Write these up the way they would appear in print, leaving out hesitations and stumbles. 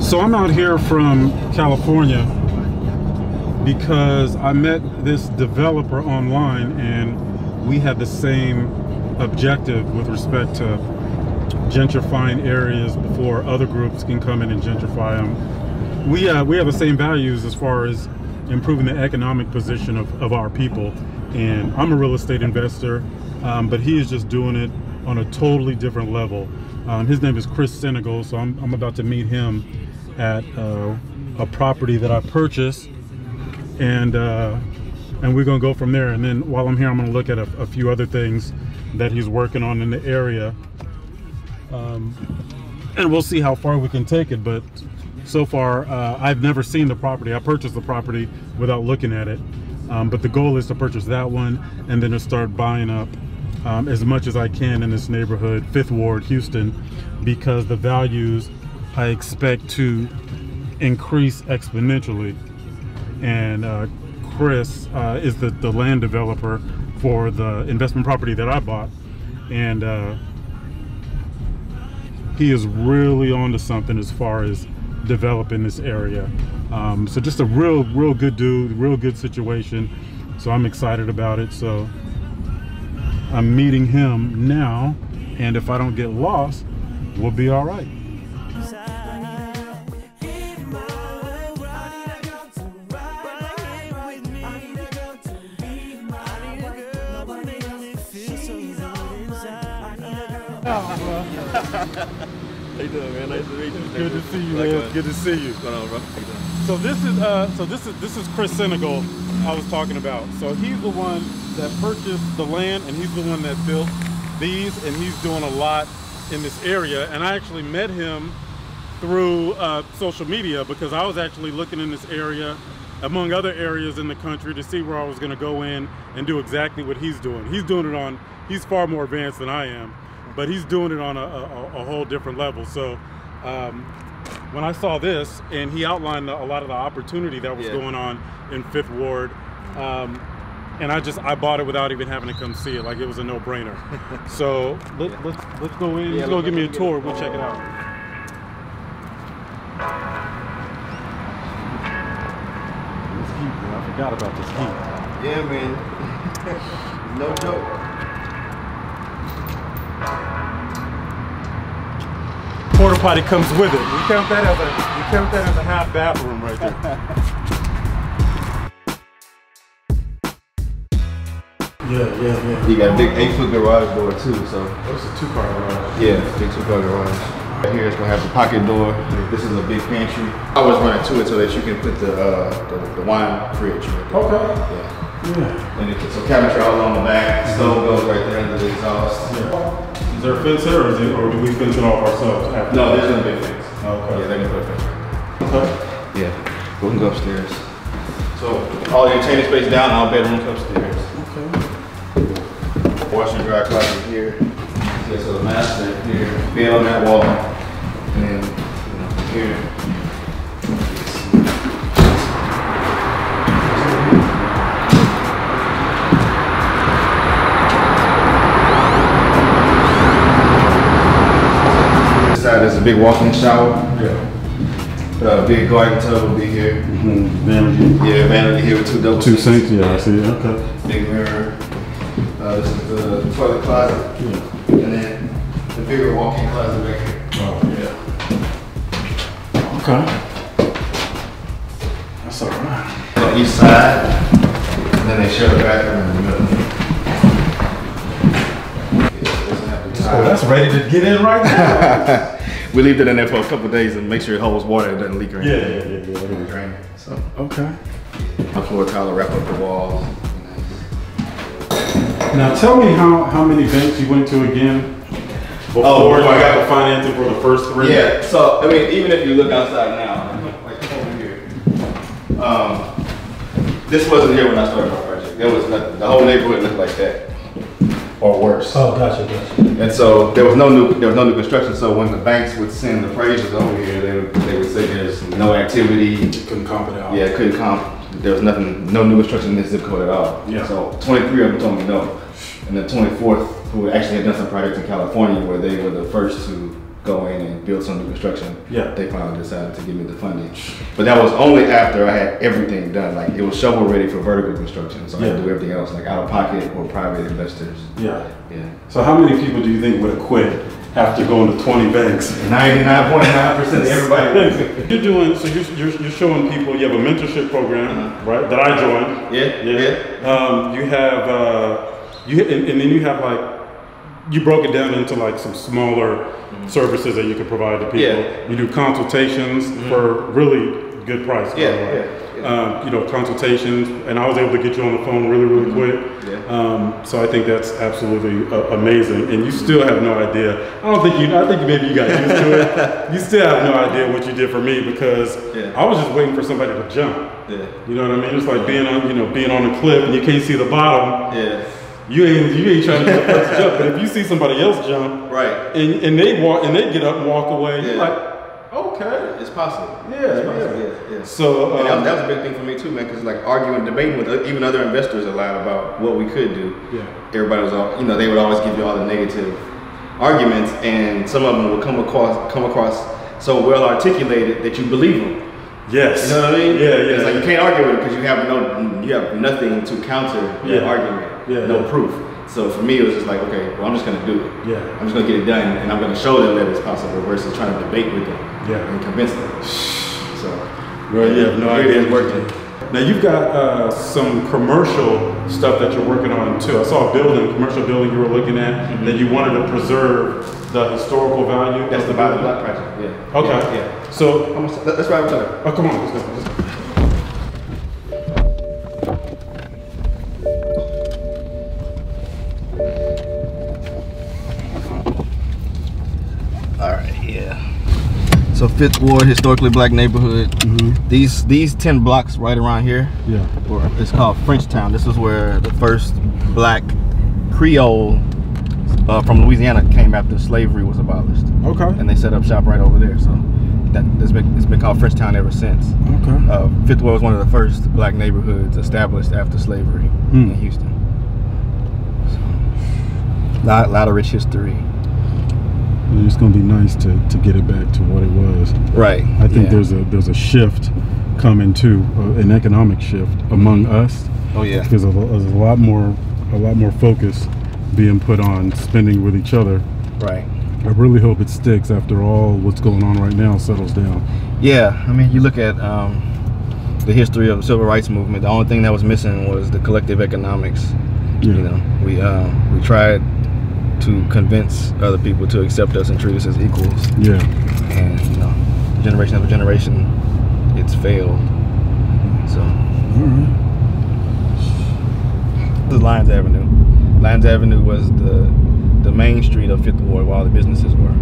So I'm out here from California because I met this developer online and we had the same objective with respect to gentrifying areas before other groups can come in and gentrify them. We have the same values as far as improving the economic position of our people. And I'm a real estate investor, but he is just doing it on a totally different level. His name is Chris Senegal, so I'm about to meet him at a property that I purchased, and we're gonna go from there. And then while I'm here, I'm gonna look at a few other things that he's working on in the area, and we'll see how far we can take it. But so far, I've never seen the property. I purchased the property without looking at it, but the goal is to purchase that one and then to start buying up as much as I can in this neighborhood, 5th Ward, Houston, because the values I expect to increase exponentially. And Chris is the land developer for the investment property that I bought, and he is really onto something as far as developing this area. So just a real good dude, real good situation. So I'm excited about it. So I'm meeting him now, and if I don't get lost, we'll be all right. How you doing, man? Nice to meet you. Good to see you, man. Good to see you. What's going on, bro? So this is Chris Senegal I was talking about. So he's the one that purchased the land, and he's the one that built these, and he's doing a lot in this area. And I actually met him through social media because I was actually looking in this area among other areas in the country to see where I was going to go in and do exactly what he's doing. He's far more advanced than I am, but he's doing it on a whole different level. So when I saw this, and he outlined a lot of the opportunity that was going on in 5th Ward, and I bought it without even having to come see it. Like, it was a no-brainer. So let's go in. He's gonna give me a tour. We'll check it out. This heat, bro. I forgot about this heat. Yeah, man. No joke. Porta potty comes with it. We count that as a half bathroom right there. Yeah. You got a big 8-foot garage door too, so. It's a 2-car garage. Yeah, big 2-car garage. Right here it's gonna have the pocket door. This is a big pantry. I always run into it so that you can put the wine fridge right there. Okay. Yeah. And so cabinetry all along the back. Stove goes right there under the exhaust. Yeah. Is there a fence here, or do we fence it off ourselves after? No, there's no big fence. Okay. Yeah, they can put a fence right there. Okay. Yeah. We can go upstairs. So all your entertaining space down, all bedrooms upstairs. Okay. Wash and dry closet here. Okay, so the master here, bed on that wall, and then here. This side is a big walk-in shower. Yeah. Big garden tub will be here. Vanity. Yeah, vanity here with 2 sinks. Yeah, I see. Okay. Big mirror. This is the toilet closet. Yeah. And then the bigger walk-in closet back here. Oh, yeah. Okay. That's all right. On each side, and then they share the bathroom in the middle. Oh, that's ready to get in right now. We leave it in there for a couple of days and make sure it holds water, it doesn't leak or anything. Yeah. Drain. So, Okay. my floor tile will wrap up the walls. Now tell me how many banks you went to again before you got the financing for the first 3? Yeah, so I mean, even if you look outside now, like over here, this wasn't here when I started my project. There was nothing. The whole neighborhood looked like that, or worse. Oh, gotcha. And so there was no new construction. So when the banks would send appraisals over here, they would say there's no activity. You couldn't comp it out. Yeah, couldn't comp. There was nothing, no new construction in this zip code at all. Yeah. So 23 of them told me no. And the 24th, who actually had done some projects in California where they were the first to go in and build some new construction. Yeah. They finally decided to give me the funding. But that was only after I had everything done. Like it was shovel ready for vertical construction. So I had to do everything else, like out of pocket or private investors. Yeah. Yeah. So how many people do you think would have quit after going to 20 banks? 99.9% of everybody. You're doing, so you're showing people, you have a mentorship program, right, that I joined. Yeah. You have, and then you have like, you broke it down into like some smaller services that you can provide to people. Yeah. You do consultations for really good price. You know, consultations, and I was able to get you on the phone really quick. So I think that's absolutely amazing. And you still have no idea. I think maybe you got used to it. You still have no idea what you did for me because I was just waiting for somebody to jump. You know what I mean? It's like being on a cliff and you can't see the bottom. You ain't trying to get the first jump, but if you see somebody else jump, right, and they get up and walk away, you're like, okay, it's possible. Yeah. So and that was a big thing for me too, man, because like arguing, debating with even other investors a lot about what we could do. Everybody was all, they would always give you all the negative arguments, and some of them would come across so well articulated that you believe them. Yes. You know what I mean? Yeah. It's like you can't argue with it because you have nothing to counter the argument. No proof. So for me, it was just like, okay, well, I'm just gonna do it. I'm just gonna get it done, and I'm gonna show them that it's possible versus trying to debate with them and convince them. So, you have no idea it's working. Now you've got some commercial stuff that you're working on too. I saw a commercial building you were looking at that you wanted to preserve the historical value. That's the By the Block project. Yeah. Okay. Yeah. So that's right. Oh, come on, let's go. So 5th Ward, historically black neighborhood. These 10 blocks right around here, it's called Frenchtown. This is where the first black Creole from Louisiana came after slavery was abolished. Okay. And they set up shop right over there. So it's been called Frenchtown ever since. Okay. 5th Ward was one of the first black neighborhoods established after slavery in Houston. So, lot of rich history. It's going to be nice to get it back to what it was. Right. I think there's a shift coming too, an economic shift among us. Oh yeah. Because there's a lot more focus being put on spending with each other. Right. I really hope it sticks after all what's going on right now settles down. Yeah. I mean, you look at the history of the civil rights movement. The only thing that was missing was the collective economics. We tried to convince other people to accept us and treat us as equals. And generation after generation, it's failed. So this is Lyons Avenue. Lyons Avenue was the main street of 5th Ward where all the businesses were.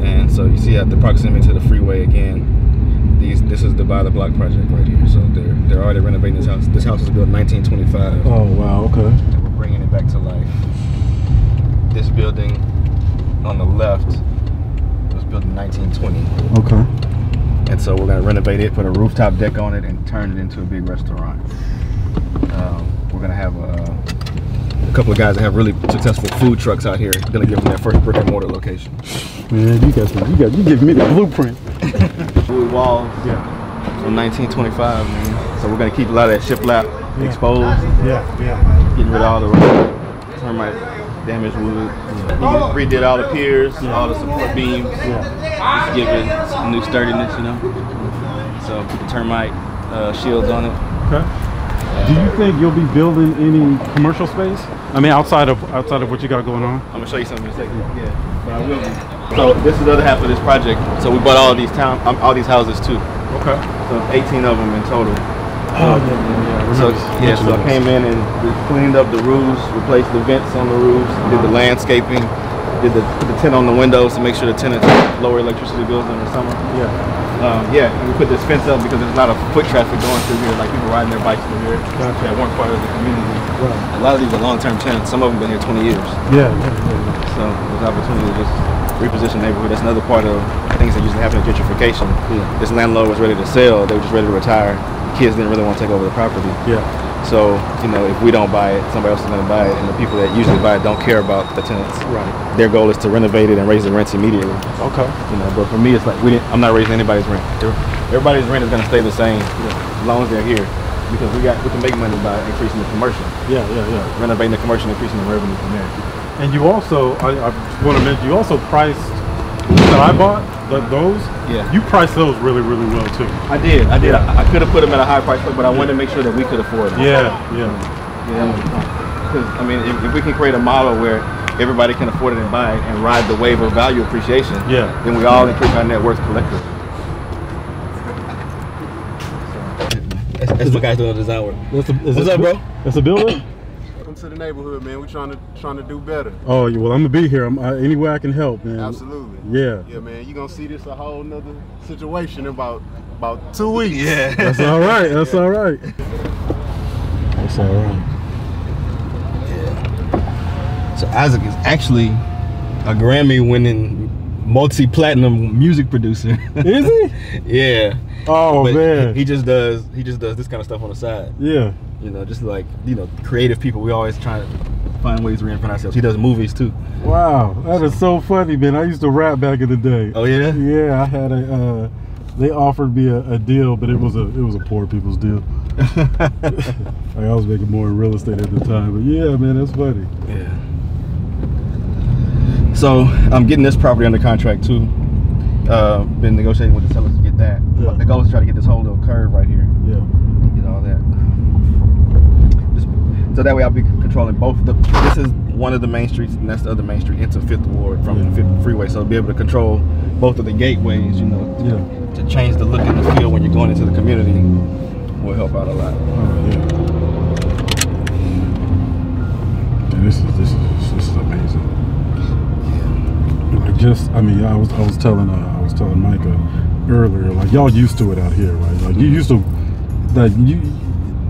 And so you see at the proximity to the freeway again, this is the By the Block project right here. So they're already renovating this house. This house was built in 1925. Oh wow, okay. And we're bringing it back to life. This building on the left was built in 1920. Okay. And so we're going to renovate it, put a rooftop deck on it, and turn it into a big restaurant. We're going to have a couple of guys that have really successful food trucks out here. Going to give them their first brick and mortar location. Man, you give me the blueprint. Wood walls from 1925, man. So we're going to keep a lot of that shiplap exposed. Getting rid of all the termite. Damaged wood. We redid all the piers, all the support beams. Just give it some new sturdiness, So put the termite shields on it. Okay. Do you think you'll be building any commercial space? I mean, outside of what you got going on? I'm gonna show you something in a second. But I will be. So this is the other half of this project. So we bought all these houses too. Okay. So 18 of them in total. So I came in and we cleaned up the roofs, replaced the vents on the roofs, did the landscaping, put the tent on the windows to make sure the tenants lower electricity bills in the summer. And we put this fence up because there's a lot of foot traffic going through here, like people riding their bikes through here that weren't part of the community. A lot of these are long-term tenants. Some of them been here 20 years. So there's opportunity to just reposition the neighborhood. That's another part of things that usually happen in gentrification. This landlord was ready to sell. They were just ready to retire. Kids didn't really want to take over the property. So, you know, if we don't buy it, somebody else is going to buy it, and the people that usually buy it don't care about the tenants. Right. Their goal is to renovate it and raise the rents immediately. Okay. You know, but for me, it's like I'm not raising anybody's rent. Everybody's rent is going to stay the same as long as they're here, because we can make money by increasing the commercial. Yeah. Renovating the commercial, increasing the revenue from there. And you also, I want to mention, you also priced that I bought those. Yeah. You priced those really well too. I did. I could have put them at a high price, but I wanted to make sure that we could afford them. Yeah. Because I mean, if we can create a model where everybody can afford it and buy it and ride the wave of value appreciation, then we all increase our net worth collectively. That's what guys doing design work. What's up, bro? That's a builder. Welcome to the neighborhood, man. We're trying to do better. Oh, well, I'm gonna be here. Any way I can help, man. Absolutely. Yeah, man. You're gonna see this a whole nother situation in about 2 weeks. Yeah. That's all right. That's all right. That's all right. Yeah. So Isaac is actually a Grammy-winning, multi-platinum music producer. Is he? Yeah. Oh, but man. He just does this kind of stuff on the side. Yeah. You know, just like, you know, creative people, we always try to find ways to reinvent ourselves. He does movies too. Wow, that is so funny, man. I used to rap back in the day. Oh yeah? Yeah, I had they offered me a deal, but it was a poor people's deal. I was making more in real estate at the time, but yeah, man, that's funny. Yeah. So I'm getting this property under contract too. Been negotiating with the sellers to get that. Yeah. The goal is to try to get this whole little curve right here. Yeah. Get all that. So that way I'll be controlling both. This is one of the main streets, and that's the other main street into 5th Ward from the 5th Freeway. So I'll be able to control both of the gateways, you know, to change the look and the feel when you're going into the community will help out a lot. Oh, yeah. This is amazing. Yeah. I was telling Micah earlier, like, y'all used to it out here, right? Like, you used to,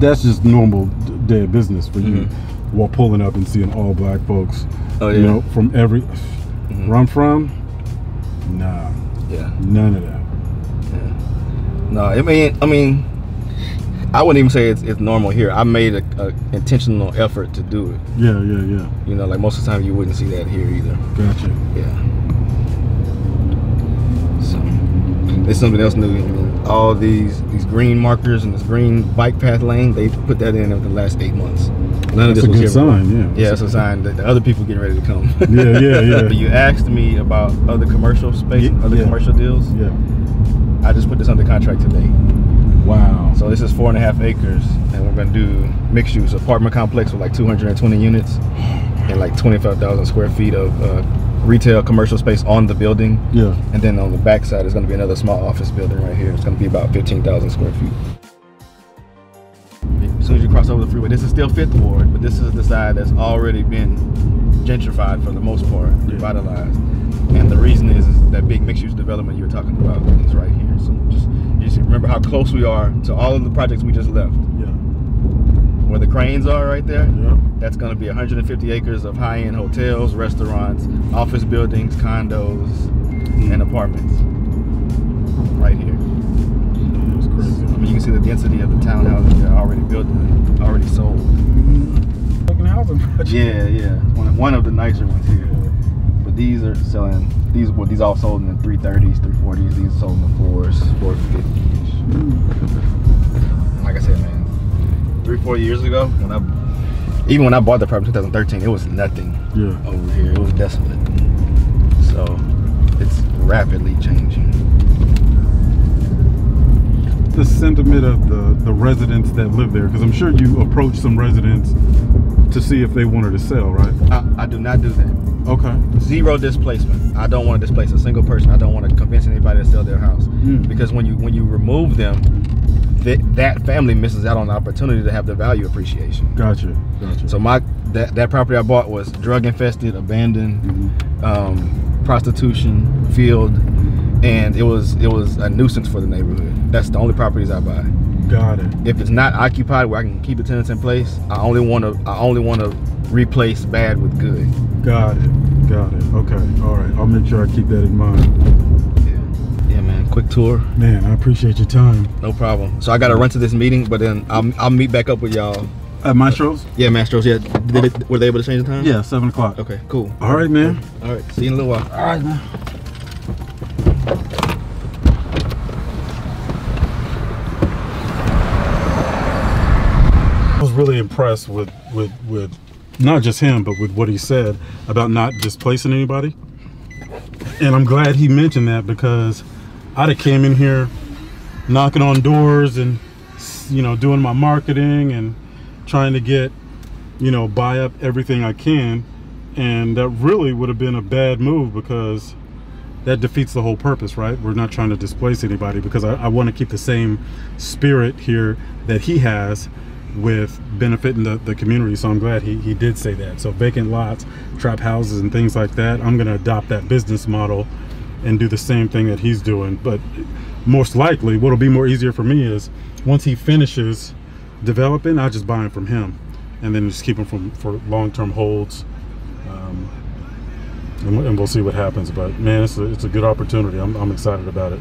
that's just normal day of business for you, while pulling up and seeing all black folks. Oh yeah. You know, from every where I'm from, nah. Yeah. None of that. Yeah. No, I mean, I wouldn't even say it's normal here. I made a intentional effort to do it. Yeah. You know, like most of the time you wouldn't see that here either. Gotcha. Yeah. So it's something else new. I mean, all these green markers and this green bike path lane, they put that in over the last 8 months. None of this was here. That's a good sign, yeah. Yeah, it's a sign that the other people getting ready to come. Yeah. But you asked me about other commercial space, commercial deals. Yeah. I just put this under contract today. Wow. So this is 4.5 acres, and we're gonna do mixed use apartment complex with like 220 units and like 25,000 square feet of retail commercial space on the building. Yeah. And then on the back side is going to be another small office building right here. It's going to be about 15,000 square feet. As soon as you cross over the freeway, this is still 5th Ward, but this is the side that's already been gentrified for the most part, revitalized. And the reason is that big mixed-use development you were talking about is right here. So just remember how close we are to all of the projects we just left. Yeah. Where the cranes are right there, yeah. That's going to be 150 acres of high-end hotels, restaurants, office buildings, condos, and apartments right here. That's crazy. I mean, you can see the density of the townhouses that are already built and already sold. Fucking housing project. Yeah. One of the nicer ones here. But these are selling, these all sold in the 330s, 340s. These are sold in the 450s. Like I said, man. 3-4 years ago, even when I bought the property in 2013, it was nothing over here. It was desolate. So it's rapidly changing. The sentiment of the residents that live there, because I'm sure you approached some residents to see if they wanted to sell, right? I do not do that. Okay. Zero displacement. I don't want to displace a single person. I don't want to convince anybody to sell their house. Because when you remove them, that family misses out on the opportunity to have the value appreciation. Gotcha. So that property I bought was drug infested, abandoned, prostitution, field, and it was a nuisance for the neighborhood. That's the only properties I buy. Got it. If it's not occupied where I can keep the tenants in place, I only want to replace bad with good. Got it. Okay. All right. I'll make sure I keep that in mind. Yeah, man. Quick tour. Man, I appreciate your time. No problem. So I got to run to this meeting, but then I'll meet back up with y'all. At Maestro's? Yeah, Maestro's. Yeah. Were they able to change the time? Yeah, 7 o'clock. Okay, cool. All right, man. All right. See you in a little while. All right, man. I was really impressed with not just him, but with what he said about not displacing anybody. And I'm glad he mentioned that, because I'd have came in here knocking on doors and, you know, doing my marketing and trying to get, you know, buy up everything I can. And that really would have been a bad move, because that defeats the whole purpose, right? We're not trying to displace anybody, because I want to keep the same spirit here that he has with benefiting the community. So I'm glad he did say that. So vacant lots, trap houses and things like that, I'm going to adopt that business model and do the same thing that he's doing. But most likely what'll be more easier for me is once he finishes developing, I'll just buy them from him and then just keep them for long-term holds. And we'll see what happens. But man, it's a good opportunity. I'm excited about it.